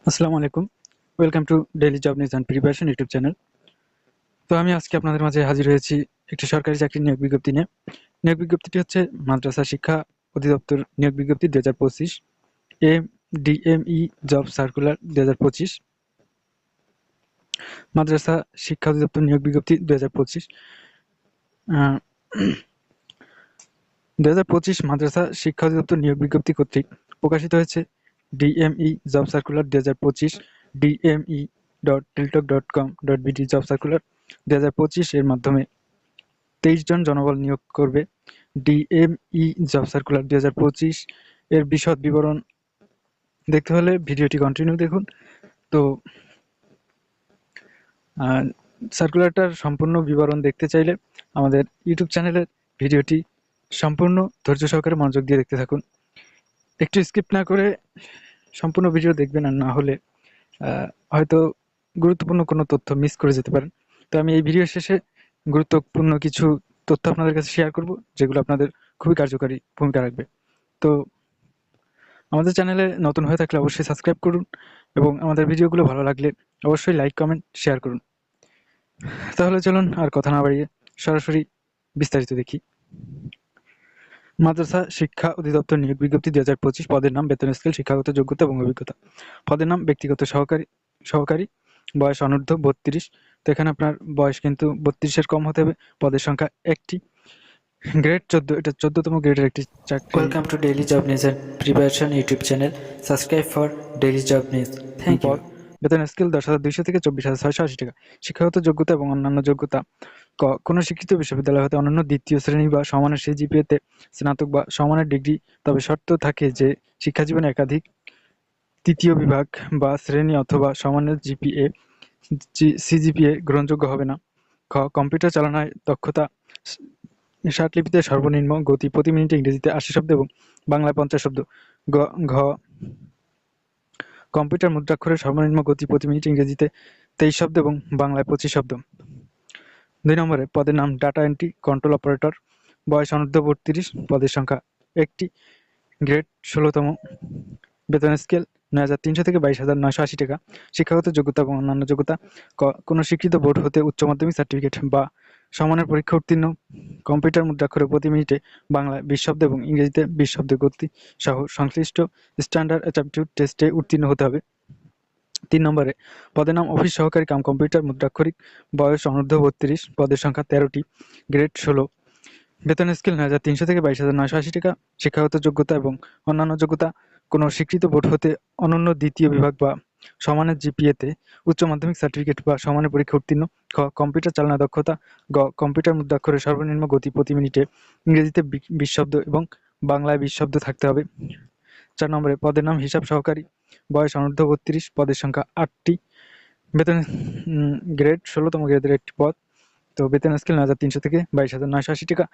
আসসালামু আলাইকুম। Welcome to daily job news and preparation YouTube channel. তো আমি আজকে আপনাদের মাঝে হাজির হয়েছি একটি সরকারি চাকরির নিয়োগ বিজ্ঞপ্তি নিয়ে। নিয়োগ বিজ্ঞপ্তিটি হচ্ছে মাদ্রাসা শিক্ষা অধিদপ্তর নিয়োগ বিজ্ঞপ্তি 2025 ডিএমই জব সার্কুলার 2025 মাদ্রাসা শিক্ষা অধিদপ্তর নিয়োগ বিজ্ঞপ্তি 2025 2025 মাদ্রাসা শিক্ষা অধিদপ্তর নিয়োগ বিজ্ঞপ্তি কর্তৃক প্রকাশিত হয়েছে DME job circular 2025 dme.tiltok.com.bd job circular 2025 এর মাধ্যমে 23 জন জনবল নিয়োগ করবে। ডিএমই জব সার্কুলার 2025 এর বিশদ বিবরণ দেখতে হলে ভিডিওটি কন্টিনিউ দেখুন। তো সার্কুলারটার সম্পূর্ণ বিবরণ দেখতে চাইলে আমাদের ইউটিউব চ্যানেলের ভিডিওটি সম্পূর্ণ ধৈর্য সহকারে মনোযোগ দিয়ে দেখতে থাকুন। একটু স্কিপ না করে সম্পূর্ণ ভিডিও দেখবেন, আর না হলে হয়তো গুরুত্বপূর্ণ কোনো তথ্য মিস করে যেতে পারেন। তো আমি এই ভিডিও শেষে গুরুত্বপূর্ণ কিছু তথ্য আপনাদের কাছে শেয়ার করব, যেগুলো আপনাদের খুবই কার্যকারী ভূমিকা রাখবে। তো আমাদের চ্যানেলে নতুন হয়ে থাকলে অবশ্যই সাবস্ক্রাইব করুন এবং আমাদের ভিডিওগুলো ভালো লাগলে অবশ্যই লাইক, কমেন্ট, শেয়ার করুন। তাহলে চলুন আর কথা না বাড়িয়ে সরাসরি বিস্তারিত দেখি। মাদ্রাসা শিক্ষা অধিদপ্তর নিয়োগ বিজ্ঞপ্তি 2025। পদের নাম, বেতন স্কেল, শিক্ষাগত যোগ্যতা এবং অভিজ্ঞতা। পদের নাম ব্যক্তিগত সহকারী, বয়স অনূর্ধ্ব 32। তো এখানে আপনার বয়স কিন্তু 32-এর কম হতে হবে। পদের সংখ্যা একটি, গ্রেড 14, এটা 14তম গ্রেডের একটি চাকরি। Welcome to Daily Job News and Preparation YouTube channel. Subscribe for daily job news. Thank you. বেতন স্কেল 10,200 থেকে 24,680 টাকা। শিক্ষাগত যোগ্যতা এবং অন্যান্য যোগ্যতা। ক, কোনো স্বীকৃত বিশ্ববিদ্যালয় হতে অনন্য দ্বিতীয় শ্রেণী বা সমানের সিজিপিএতে স্নাতক বা সমানের ডিগ্রি, তবে শর্ত থাকে যে শিক্ষাজীবনে একাধিক তৃতীয় বিভাগ বা শ্রেণী অথবা সমানের সিজিপিএ গ্রহণযোগ্য হবে না। খ, কম্পিউটার চালানোয় দক্ষতা, ষাটলিপিতে সর্বনিম্ন গতি প্রতি মিনিটে ইংরেজিতে 80 শব্দ এবং বাংলায় 50 শব্দ। ঘ, কম্পিউটার মুদ্রাক্ষরের সর্বনিম্ন গতি প্রতি মিনিট ইংরেজিতে 23 শব্দ এবং বাংলায় 25 শব্দ। 2 নম্বরে পদের নাম ডাটা এন্ট্রি কন্ট্রোল অপারেটর, বয়স অনূর্ধ্ব 32, পদের সংখ্যা একটি, গ্রেড 16তম, বেতন স্কেল 9,300 থেকে 22,980 টাকা। শিক্ষাগত যোগ্যতা এবং অন্যান্য যোগ্যতা। ক, কোনো স্বীকৃত বোর্ড হতে উচ্চ মাধ্যমিক সার্টিফিকেট বা সমানের পরীক্ষা উত্তীর্ণ, কম্পিউটার মুদ্রাক্ষরে প্রতি মিনিটে বাংলায় 20 শব্দ এবং ইংরেজিতে 20 শব্দের গতি সহ সংশ্লিষ্ট স্ট্যান্ডার্ড অ্যাপটিটিউড টেস্টে উত্তীর্ণ হতে হবে। 3 নম্বরে পদের নাম অফিস সহকারী কাম কম্পিউটার মুদ্রাক্ষরিক, বয়স অনূর্ধ্ব 32, পদের সংখ্যা 13টি, গ্রেড 16, বেতন স্কেল 9,300 থেকে 22,980 টাকা। শিক্ষাগত যোগ্যতা এবং অন্যান্য যোগ্যতা। কোনো স্বীকৃত বোর্ড হতে অনন্য দ্বিতীয় বিভাগ বা সমানের জিপিএতে উচ্চ মাধ্যমিক সার্টিফিকেট বা সমানের পরীক্ষা উত্তীর্ণ। খ, কম্পিউটার চালনা দক্ষতা। গ, কম্পিউটার মুদ্রাক্ষরের সর্বনিম্ন গতি প্রতি মিনিটে ইংরেজিতে 20 শব্দ এবং বাংলায় 20 শব্দ থাকতে হবে। 4 নম্বরে পদের নাম হিসাব সহকারী, বয়স অনূর্ধ্ব 32, পদের সংখ্যা 8টি, বেতন গ্রেড 16তম গ্রেডের একটি পদ। তো বেতন স্কেল 9,300 থেকে 22,980 টাকা।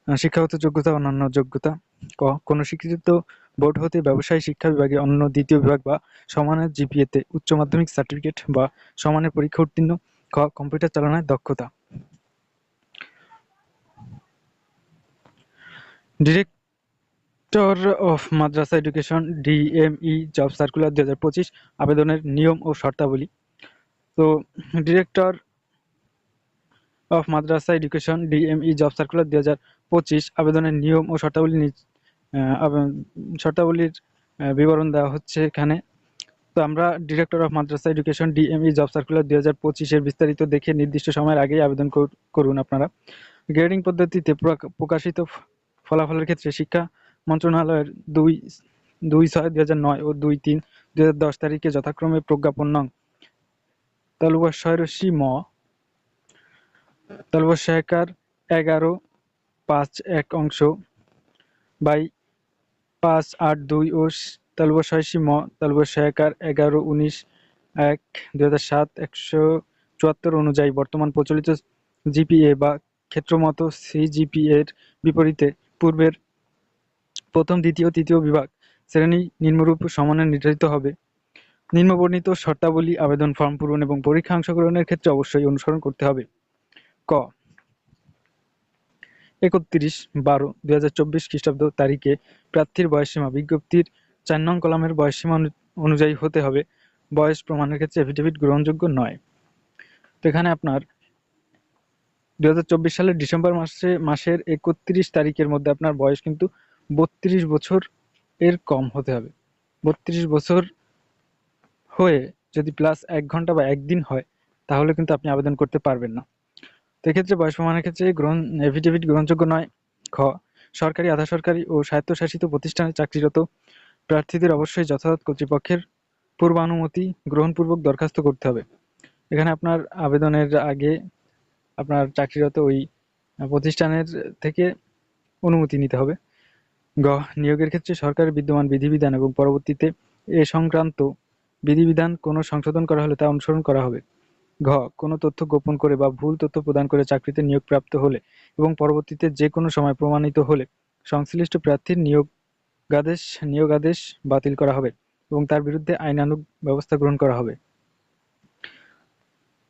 শিক্ষাগত যোগ্যতা, অন্যান্য যোগ্যতা। ক, কোনো স্বীকৃত বোর্ড হতে ব্যবসায় শিক্ষা বিভাগে অন্য দ্বিতীয় বিভাগ বা সমানের জিপিএতে উচ্চ মাধ্যমিক সার্টিফিকেট বা সমানের পরীক্ষা উত্তীর্ণ। খ, কম্পিউটার চালানোয় দক্ষতা। Director of madrasa education DME job circular 2025 আবেদনের নিয়ম ও শর্তাবলী। তো director of madrasa education DME job circular 2025 আবেদনের নিয়ম ও শর্তাবলীর বিবরণ দেওয়া হচ্ছে এখানে। তো আমরা director of madrasa education DME job circular 2025-এর বিস্তারিত দেখে নির্দিষ্ট সময়ের আগেই আবেদন করুন আপনারা। গ্রেডিং পদ্ধতিতে প্রকাশিত ফলাফলের ক্ষেত্রে শিক্ষা মন্ত্রণালয়ের 2/6/2009 ও 2/3/2010 তারিখে যথাক্রমে প্রজ্ঞাপন নং তালুবস্যরসি ম, তালবস্যায়কার 11/5 অংশ বাই 5/8/2 ও তালবস্যায়সি ম, তালবস্যায়কার 11/19/1/2007 174 অনুযায়ী বর্তমান প্রচলিত জিপিএ বা ক্ষেত্রমত সিজিপিএর বিপরীতে পূর্বের প্রথম, দ্বিতীয়, তৃতীয় বিভাগ শ্রেণী নিম্নরূপ সমানে নির্ধারিত হবে। নিম্নবর্ণিত শর্তাবলী আবেদন ফর্ম পূরণ এবং পরীক্ষা অংশগ্রহণের ক্ষেত্রে অবশ্যই অনুসরণ করতে হবে। ক, 31/12/2024 খ্রিস্টাব্দ তারিখে প্রার্থীর বয়সসীমা বিজ্ঞপ্তির 4 নং কলামের বয়সসীমা অনুযায়ী হতে হবে। বয়স প্রমাণের ক্ষেত্রে এফিডেভিট গ্রহণযোগ্য নয়। তো এখানে আপনার 2024 সালের ডিসেম্বর মাসের 31 তারিখের মধ্যে আপনার বয়স কিন্তু 32 বছর এর কম হতে হবে। 32 বছর হয়ে যদি প্লাস 1 ঘন্টা বা 1 দিন হয় তাহলে কিন্তু আপনি আবেদন করতে পারবেন না। তো এক্ষেত্রে বয়স প্রমাণের ক্ষেত্রে এফিডেভিট গ্রহণযোগ্য নয়। খ, সরকারি, আধা সরকারি ও স্বায়ত্তশাসিত প্রতিষ্ঠানে চাকরিরত প্রার্থীদের অবশ্যই যথাযথ কর্তৃপক্ষের পূর্বানুমতি গ্রহণপূর্বক দরখাস্ত করতে হবে। এখানে আপনার আবেদনের আগে আপনার চাকরিরত ওই প্রতিষ্ঠানের থেকে অনুমতি নিতে হবে। গ, নিয়োগের ক্ষেত্রে সরকারের বিদ্যমান বিধিবিধান এবং পরবর্তীতে এ সংক্রান্ত বিধিবিধান কোনো সংশোধন করা হলে তা অনুসরণ করা হবে। ঘ, কোনো তথ্য গোপন করে বা ভুল তথ্য প্রদান করে চাকরিতে নিয়োগপ্রাপ্ত হলে এবং পরবর্তীতে যে কোনো সময় প্রমাণিত হলে সংশ্লিষ্ট প্রার্থীর নিয়োগাদেশ বাতিল করা হবে এবং তার বিরুদ্ধে আইনানুগ ব্যবস্থা গ্রহণ করা হবে।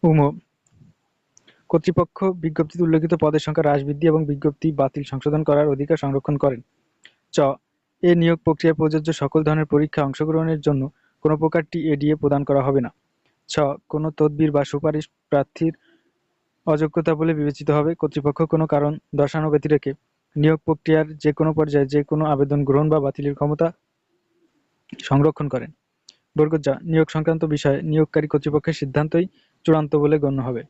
উম, কর্তৃপক্ষ বিজ্ঞপ্তিতে উল্লেখিত পদের সংখ্যা হ্রাস বৃদ্ধি এবং বিজ্ঞপ্তি বাতিল সংশোধন করার অধিকার সংরক্ষণ করেন। চ, এ নিয়োগ প্রক্রিয়ায় প্রযোজ্য সকল ধরনের পরীক্ষায় অংশগ্রহণের জন্য কোনো প্রকার টিএডিএ প্রদান করা হবে না। ছ, কোনো তদবির বা সুপারিশ প্রার্থীর অযোগ্যতা বলে বিবেচিত হবে। কর্তৃপক্ষ কোনো কারণ দর্শানো ব্যতিরেকে নিয়োগ প্রক্রিয়ার যে কোনো পর্যায়ে যে কোনো আবেদন গ্রহণ বা বাতিলের ক্ষমতা সংরক্ষণ করেন। বর্গ যা, নিয়োগ সংক্রান্ত বিষয়ে নিয়োগকারী কর্তৃপক্ষের সিদ্ধান্তই চূড়ান্ত বলে গণ্য হবে।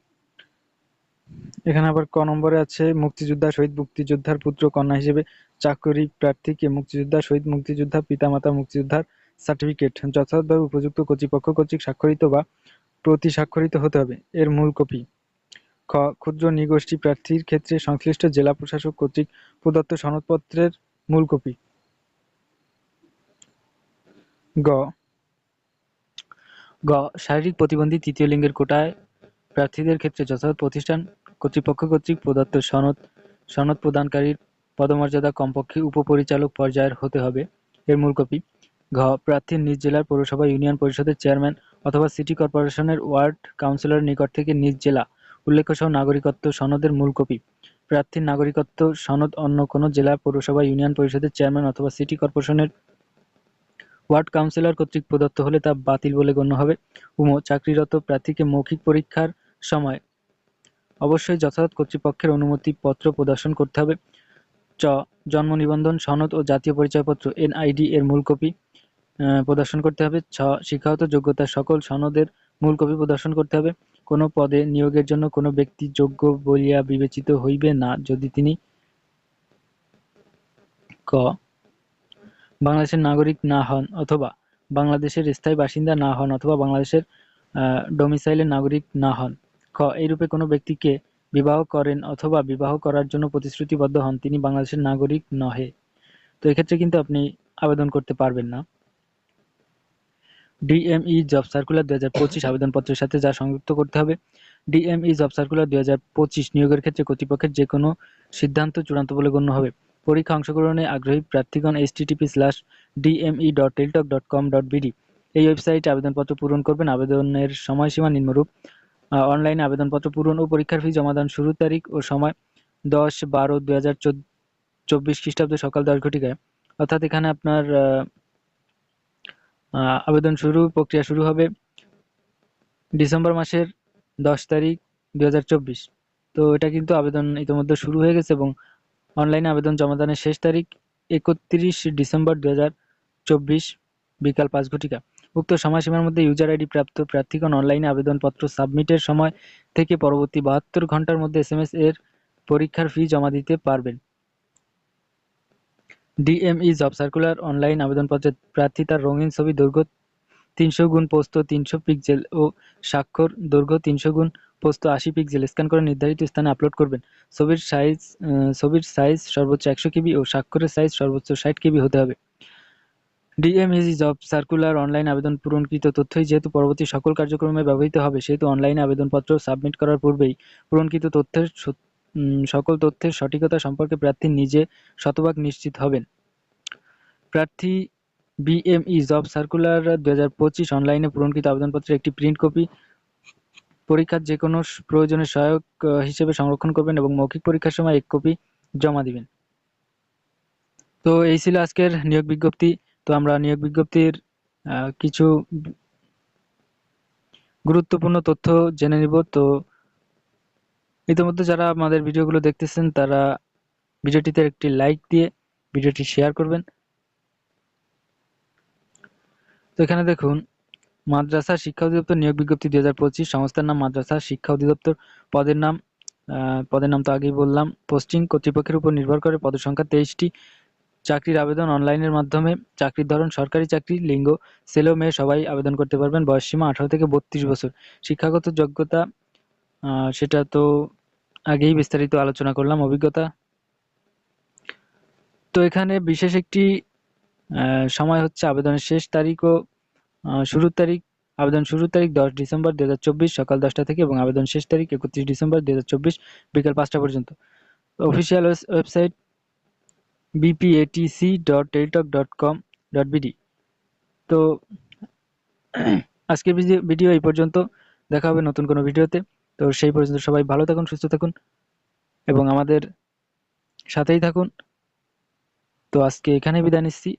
এখানে আবার ক নম্বরে আছে মুক্তিযোদ্ধা, শহীদ মুক্তিযোদ্ধার পুত্র কন্যা হিসেবে চাকরি প্রার্থীকে মুক্তিযোদ্ধা, শহীদ মুক্তিযোদ্ধা পিতামাতা মুক্তিযোদ্ধার সার্টিফিকেট যথাযথভাবে উপযুক্ত কর্তৃপক্ষ কর্তৃক স্বাক্ষরিত বা প্রতি স্বাক্ষরিত হতে হবে, এর মূল কপি। খ, ক্ষুদ্র নৃগোষ্ঠী প্রার্থীর ক্ষেত্রে সংশ্লিষ্ট জেলা প্রশাসক কর্তৃক প্রদত্ত সনদপত্রের মূল কপি। গ, শারীরিক প্রতিবন্ধী তৃতীয় লিঙ্গের কোটায় প্রার্থীদের ক্ষেত্রে যথাযথ প্রতিষ্ঠান কর্তৃপক্ষ কর্তৃক প্রদত্ত সনদ প্রদানকারীর পদমর্যাদা কমপক্ষে উপপরিচালক পর্যায়ের হতে হবে, এর মূল কপি। ঘ, প্রার্থীর নিজ জেলার পৌরসভা, ইউনিয়ন পরিষদের চেয়ারম্যান অথবা সিটি কর্পোরেশনের ওয়ার্ড কাউন্সিলরের নিকট থেকে নিজ জেলা উল্লেখসহ নাগরিকত্ব সনদের মূল কপি। প্রার্থীর নাগরিকত্ব সনদ অন্য কোনো জেলা, পৌরসভা, ইউনিয়ন পরিষদের চেয়ারম্যান অথবা সিটি কর্পোরেশনের ওয়ার্ড কাউন্সিলর কর্তৃক প্রদত্ত হলে তা বাতিল বলে গণ্য হবে। চাকরিরত প্রার্থীকে মৌখিক পরীক্ষার সময় অবশ্যই যথাযথ কর্তৃপক্ষের অনুমতি পত্র প্রদর্শন করতে হবে। চ, জন্ম নিবন্ধন সনদ ও জাতীয় পরিচয়পত্র এনআইডি এর মূল কপি প্রদর্শন করতে হবে। ছ, শিক্ষাগত যোগ্যতার সকল সনদের মূল কপি প্রদর্শন করতে হবে। কোনো পদে নিয়োগের জন্য কোনো ব্যক্তি যোগ্য বলিয়া বিবেচিত হইবে না যদি তিনি ক, বাংলাদেশের নাগরিক না হন অথবা বাংলাদেশের স্থায়ী বাসিন্দা না হন অথবা বাংলাদেশের ডোমিসাইলের নাগরিক না হন। খ, এইরূপে কোনো ব্যক্তিকে বিবাহ করেন অথবা বিবাহ করার জন্য প্রতিশ্রুতিবদ্ধ হন, তিনি বাংলাদেশের নাগরিক নহে। তো এক্ষেত্রে কিন্তু আপনি আবেদন করতে পারবেন না। ডিএমই জব সার্কুলার 2025 আবেদনপত্রের সাথে যা সংযুক্ত করতে হবে। ডিএমই জব সার্কুলার 2025 নিয়োগের ক্ষেত্রে কর্তৃপক্ষের যে কোনো সিদ্ধান্ত চূড়ান্ত বলে গণ্য হবে। পরীক্ষা অংশগ্রহণে আগ্রহী প্রার্থীগণ http://dme.teltok.com.bd এই ওয়েবসাইটে আবেদনপত্র পূরণ করবেন। আবেদনের সময়সীমা নিম্নরূপ: অনলাইনে আবেদনপত্র পূরণ ও পরীক্ষার ফি জমাদান শুরুর তারিখ ও সময় 10-12-2024 খ্রিস্টাব্দ সকাল 10 ঘটিকায়। অর্থাৎ এখানে আপনার আবেদন প্রক্রিয়া শুরু হবে ডিসেম্বর মাসের 10 তারিখ 2024। তো এটা কিন্তু আবেদন ইতিমধ্যে শুরু হয়ে গেছে এবং অনলাইনে আবেদন জমাদানের শেষ তারিখ 31 ডিসেম্বর 2024 বিকাল 5 ঘটিকা। উক্ত সময়সীমার মধ্যে ইউজার আইডি প্রাপ্ত প্রার্থীগণ অনলাইনে আবেদনপত্র সাবমিটের সময় থেকে পরবর্তী 72 ঘন্টার মধ্যে এসএমএস এর পরীক্ষার ফি জমা দিতে পারবেন। ডিএমই জব সার্কুলার অনলাইন আবেদনপত্রে প্রার্থী তার রঙিন ছবি দৈর্ঘ্য 300 গুণ পোস্ত 300 পিক্সেল ও স্বাক্ষর দৈর্ঘ্য 300 গুণ পোস্ত 80 পিক্সেল স্ক্যান করে নির্ধারিত স্থানে আপলোড করবেন। ছবির সাইজ সর্বোচ্চ 100 কেবি ও স্বাক্ষরের সাইজ সর্বোচ্চ 60 কেবি হতে হবে। ডিএমইজি জব সার্কুলার অনলাইন আবেদন পূরণকৃত তথ্যই যেহেতু পরবর্তী সকল কার্যক্রমে ব্যবহৃত হবে, সেহেতু অনলাইনে আবেদনপত্র সাবমিট করার পূর্বেই পূরণকৃত সকল তথ্যের সঠিকতা সম্পর্কে প্রার্থী নিজে শতভাগ নিশ্চিত হবেন। প্রার্থী বিএমই জব সার্কুলার 2025 অনলাইনে পূরণকৃত আবেদনপত্রের একটি প্রিন্ট কপি পরীক্ষার যে কোনো প্রয়োজনে সহায়ক হিসেবে সংরক্ষণ করবেন এবং মৌখিক পরীক্ষার সময় এক কপি জমা দিবেন। তো এই ছিল আজকের নিয়োগ বিজ্ঞপ্তি। তো আমরা নিয়োগ বিজ্ঞপ্তির কিছু গুরুত্বপূর্ণ তথ্য জেনে নিব। তো ইতিমধ্যে যারা আমাদের ভিডিওগুলো দেখতেছেন তারা ভিডিওটিতে একটি লাইক দিয়ে ভিডিওটি শেয়ার করবেন। তো এখানে দেখুন, মাদ্রাসা শিক্ষা অধিদপ্তর নিয়োগ বিজ্ঞপ্তি 2025, সংস্থার নাম মাদ্রাসা শিক্ষা অধিদপ্তর, পদের নাম তো আগেই বললাম। পোস্টিং কর্তৃপক্ষের উপর নির্ভর করে, পদের সংখ্যা 23টি। চাকরির আবেদন অনলাইনের মাধ্যমে। চাকরির ধরন সরকারি চাকরি। লিঙ্গ ছেলে ও মেয়ে সবাই আবেদন করতে পারবেন। বয়স সীমা 18 থেকে 32 বছর। শিক্ষাগত যোগ্যতা সেটা তো আগেই বিস্তারিত আলোচনা করলাম। অভিজ্ঞতা, তো এখানে বিশেষ একটি সময় হচ্ছে আবেদনের শেষ তারিখ ও শুরুর তারিখ। আবেদন শুরুর তারিখ 10 ডিসেম্বর 2024 সকাল 10টা থেকে এবং আবেদন শেষ তারিখ 31 ডিসেম্বর 2024 বিকেল 5টা পর্যন্ত। Official website bpatc.teletalk.com.bd। তো আজকের ভিডিও এই পর্যন্ত, দেখা হবে নতুন কোনো ভিডিওতে। তো সেই পর্যন্ত সবাই ভালো থাকুন, সুস্থ থাকুন এবং আমাদের সাথেই থাকুন। তো আজকে এখানে বিদায় নিচ্ছি।